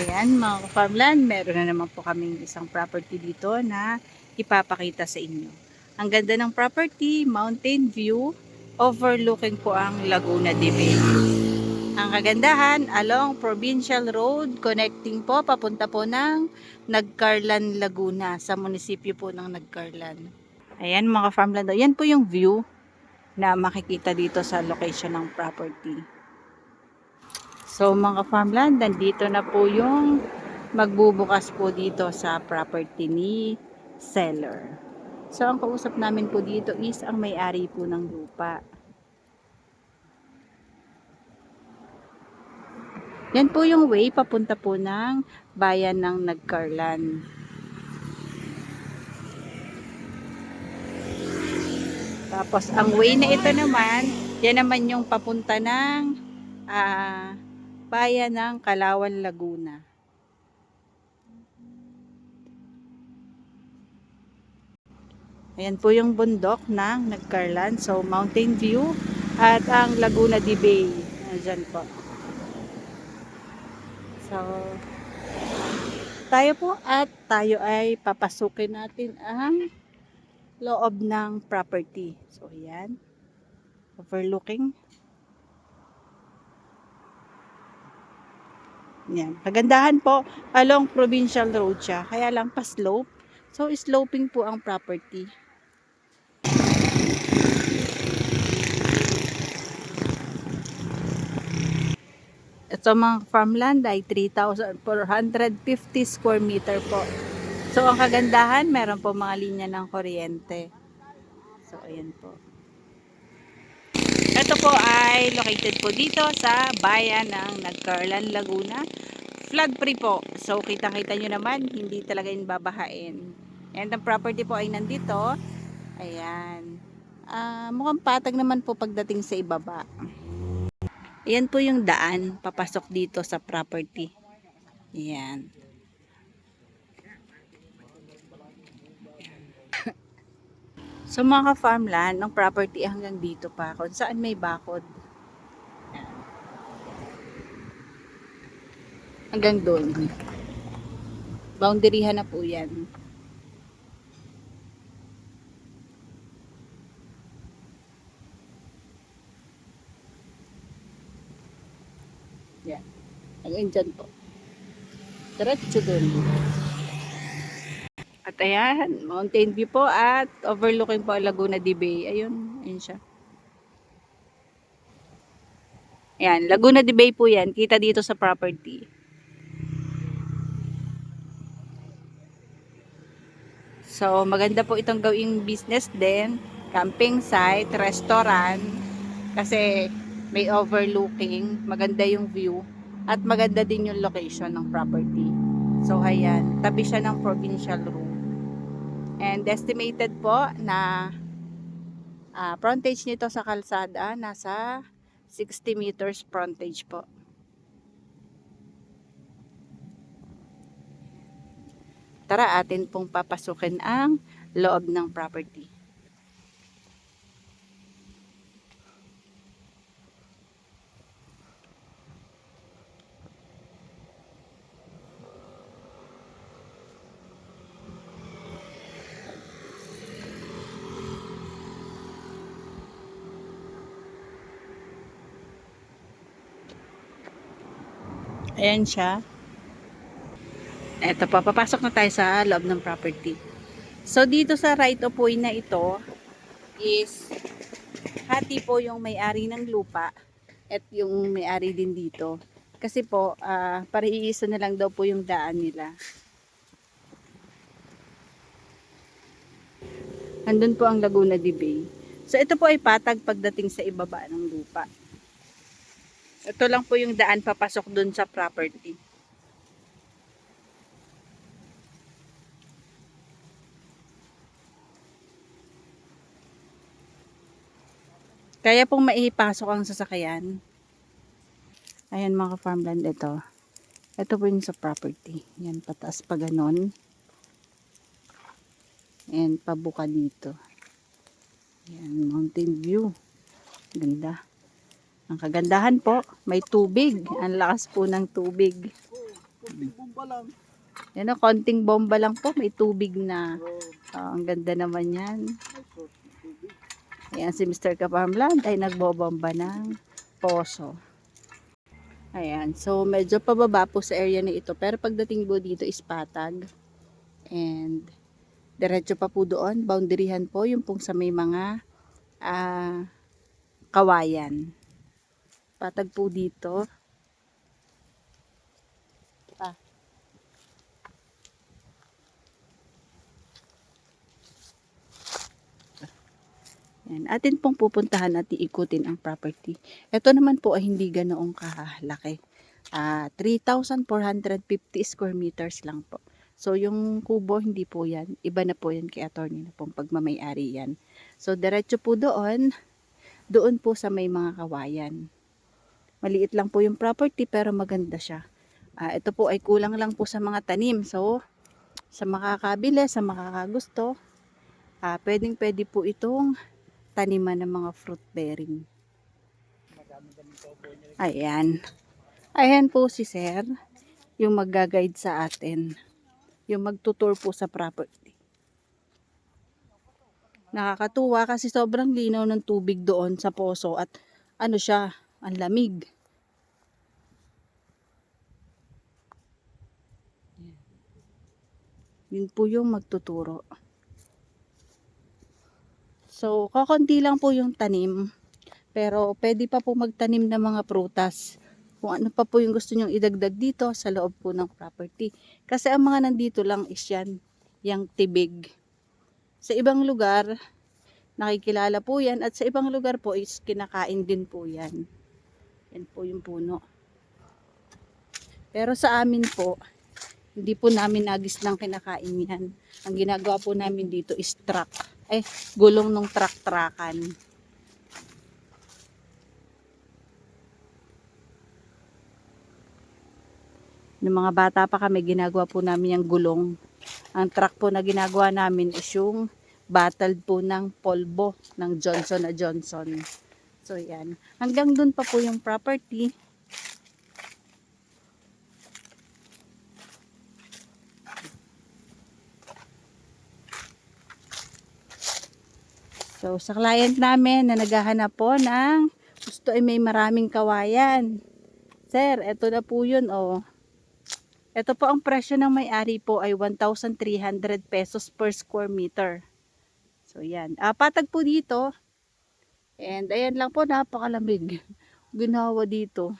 Ayan mga ka-farmland, meron na naman po kaming isang property dito na ipapakita sa inyo. Ang ganda ng property, mountain view, overlooking po ang Laguna de Bay. Ang kagandahan, along Provincial Road, connecting po, papunta po ng Nagcarlan, Laguna, sa munisipyo po ng Nagcarlan. Ayan mga ka-farmland, yan po yung view na makikita dito sa location ng property. So mga farmland, nandito na po yung magbubukas po dito sa property ni seller. So ang kausap namin po dito is ang may-ari po ng lupa. Yan po yung way papunta po ng bayan ng Nagcarlan. Tapos ang way na ito naman, yan naman yung papunta ng bayan ng Calauan, Laguna. Ayan po yung bundok ng Nagcarlan. So, mountain view. At ang Laguna de Bay. Ayan po. So, tayo po at tayo ay papasukin natin ang loob ng property. So, ayan. Overlooking. Ayan. Kagandahan po, along Provincial Road siya. Kaya lang pa slope. So, sloping po ang property. Ito mga farmland ay 3,450 square meter po. So, ang kagandahan, meron po mga linya ng kuryente. So, ayan po. Ito po ay located po dito sa bayan ng Nagcarlan, Laguna. Flood free po. So, kita-kita nyo naman, hindi talaga yung babahain. And ang property po ay nandito. Ayan. Mukhang patag naman po pagdating sa ibaba. Ayan po yung daan papasok dito sa property. Ayan. So mga ka-farmland, ng property hanggang dito pa kung saan may bakod. Ayan. Hanggang doon. Boundaryhan na po yan. Yan. Hanggang dyan po. Diretso dun. At ayan, mountain view po at overlooking po Laguna de Bay. Ayun, ayun siya. Ayan, Laguna de Bay po yan. Kita dito sa property. So, maganda po itong gawing business din. Camping site, restaurant. Kasi may overlooking. Maganda yung view. At maganda din yung location ng property. So, ayan. Tabi siya ng Provincial Road. And estimated po na frontage nito sa kalsada nasa 60 meters frontage po. Tara, atin pong papasukin ang loob ng property. Ayan siya. Eto pa, papasok na tayo sa loob ng property. So, dito sa right of way na ito is hati po yung may-ari ng lupa at yung may-ari din dito. Kasi po, pare-iisa na lang daw po yung daan nila. Andun po ang Laguna de Bay. So, ito po ay patag pagdating sa ibaba ng lupa. Ito lang po yung daan papasok dun sa property. Kaya pong maipasok ang sasakyan. Ayan mga farmland ito. Ito po yung sa property. Yan, pataas pa ganon. And pabuka dito. Yan, mountain view. Ganda. Ang kagandahan po, may tubig. Ang lakas po ng tubig. lang. Yan o, konting bomba lang po. May tubig na. So, Ang ganda naman yan. may source ng tubig. Ayan si Mr. Kaparmland ay nagbobomba ng poso. Ayan. So, medyo pababa po sa area na ito. Pero pagdating po dito is patag. And, diretso pa po doon. Boundaryhan po. Yung pong sa may mga kawayan. Patag po dito. Yan. Atin pong pupuntahan at iikutin ang property. Ito naman po ay hindi ganoong kalaki. 3,450 square meters lang po. So, yung kubo, hindi po yan. Iba na po yan kay attorney na pong pagmamayari yan. So, diretso po doon po sa may mga kawayan. Maliit lang po yung property pero maganda siya. Ito po ay kulang lang po sa mga tanim. So, sa makakabili, sa makakagusto, pwedeng-pwede po itong taniman ng mga fruit bearing. Ayan. Ayan po si Sir, yung mag-guide sa atin. Yung magtutour po sa property. Nakakatuwa kasi sobrang linaw ng tubig doon sa poso at ano siya, ang lamig. Yun po yung magtuturo. So, kakunti lang po yung tanim. Pero, pwede pa po magtanim ng mga prutas. Kung ano pa po yung gusto nyong idagdag dito sa loob po ng property. Kasi ang mga nandito lang is yan, yung tibig. Sa ibang lugar, nakikilala po yan. At sa ibang lugar po is kinakain din po yan. Yan po yung puno. Pero sa amin po, hindi po namin nagis lang kinakain yan. Ang ginagawa po namin dito is truck. Gulong ng truck-truckan. Nung mga bata pa kami, ginagawa po namin yung gulong. Ang truck po na ginagawa namin is yung battle po ng polvo ng Johnson & Johnson. So, yan. Hanggang dun pa po yung property. So, sa client namin na naghahanap po ng gusto ay may maraming kawayan. Sir, eto na po yun, oh. Ito po ang presyo ng may-ari po ay 1,300 pesos per square meter. So, yan. Patag po dito. And, ayan lang po, napakalamig. Ginawa dito.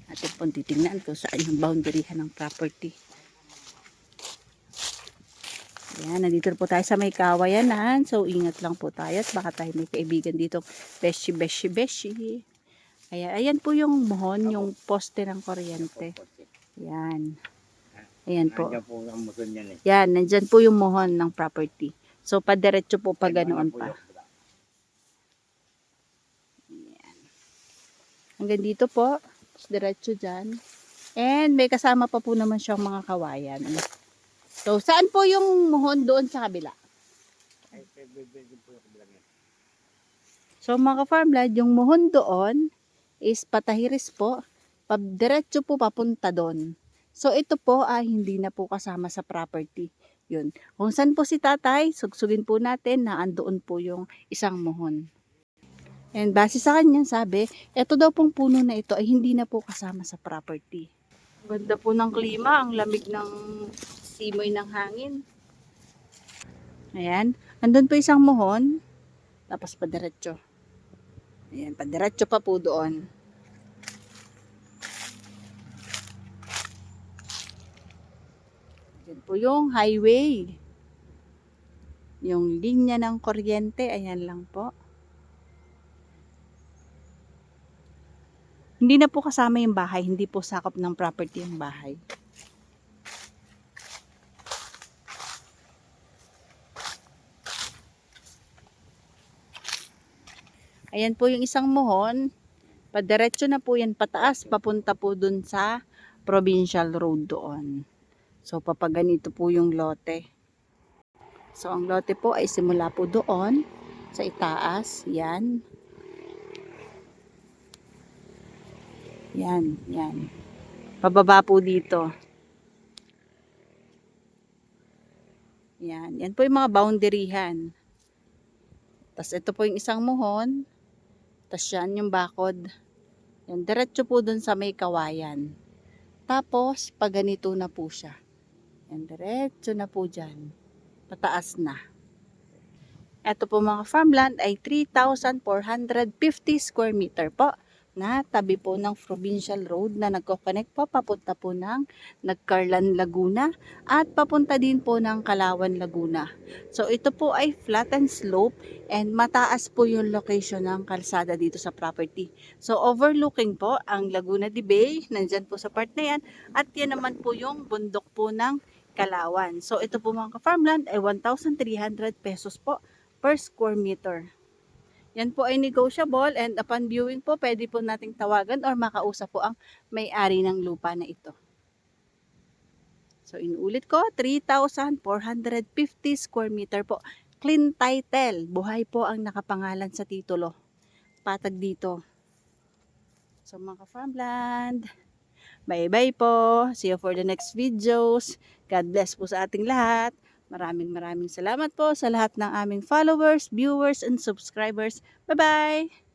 Atin po titingnan kung saan yung boundaryhan ng property. Ayan, nandito po tayo sa may kawayanan. So, ingat lang po tayo at baka tayo may kaibigan dito. Beshi. Ayan po yung mohon, yung poste ng kuryente. Ayan. Ayan po. Yan, nandyan po yung mohon ng property. So, padiretso po pa ganoon pa. Ayan. Hanggang dito po. Diretso dyan. And may kasama pa po naman siyang mga kawayan. So, saan po yung mohon doon sa kabila? So, mga farmland, yung mohon doon is patahiris po. Diretso po papunta doon. So, ito po ay hindi na po kasama sa property. Yun. Kung saan po si tatay, sugsugin po natin na andoon po yung isang mohon. And base sa kanyang sabi, ito daw pong puno na ito ay hindi na po kasama sa property. Ganda po ng klima, ang lamig ng simoy ng hangin. Ayan. Andun po isang mohon. Tapos padiretso. Ayan, padiretso pa po doon. Ayan po yung highway. Yung linya ng kuryente. Ayan lang po. Hindi na po kasama yung bahay. Hindi po sakop ng property yung bahay. Ayan po yung isang mohon. Padiretso na po yan pataas. Papunta po dun sa provincial road doon. So, papaganito po yung lote. So, ang lote po ay simula po doon sa itaas. Yan. Yan. Pababa po dito. Yan. Yan po yung mga boundaryhan. Tapos ito po yung isang muhon. Tapos yan yung bakod. Yan. Diretso po dun sa may kawayan. Tapos, pag ganito na po siya. Yan. Diretso na po dyan. Pataas na. Ito po mga farmland ay 3,450 square meter po na tabi po ng provincial road na nagko-connect po papunta po ng Nagcarlan, Laguna at papunta din po ng Kalawan, Laguna. So ito po ay flat and slope and mataas po yung location ng kalsada dito sa property. So overlooking po ang Laguna de Bay, nandyan po sa part na yan, at yan naman po yung bundok po ng Kalawan. So ito po mga ka-farmland ay 1,300 pesos po per square meter. Yan po ay negotiable and upon viewing po, pwede po nating tawagan or makausap po ang may-ari ng lupa na ito. So inuulit ko, 3,450 square meter po. Clean title, buhay po ang nakapangalan sa titulo. Patag dito. So mga farmland, bye-bye po. See you for the next videos. God bless po sa ating lahat. Maraming salamat po sa lahat ng aming followers, viewers, and subscribers. Bye-bye!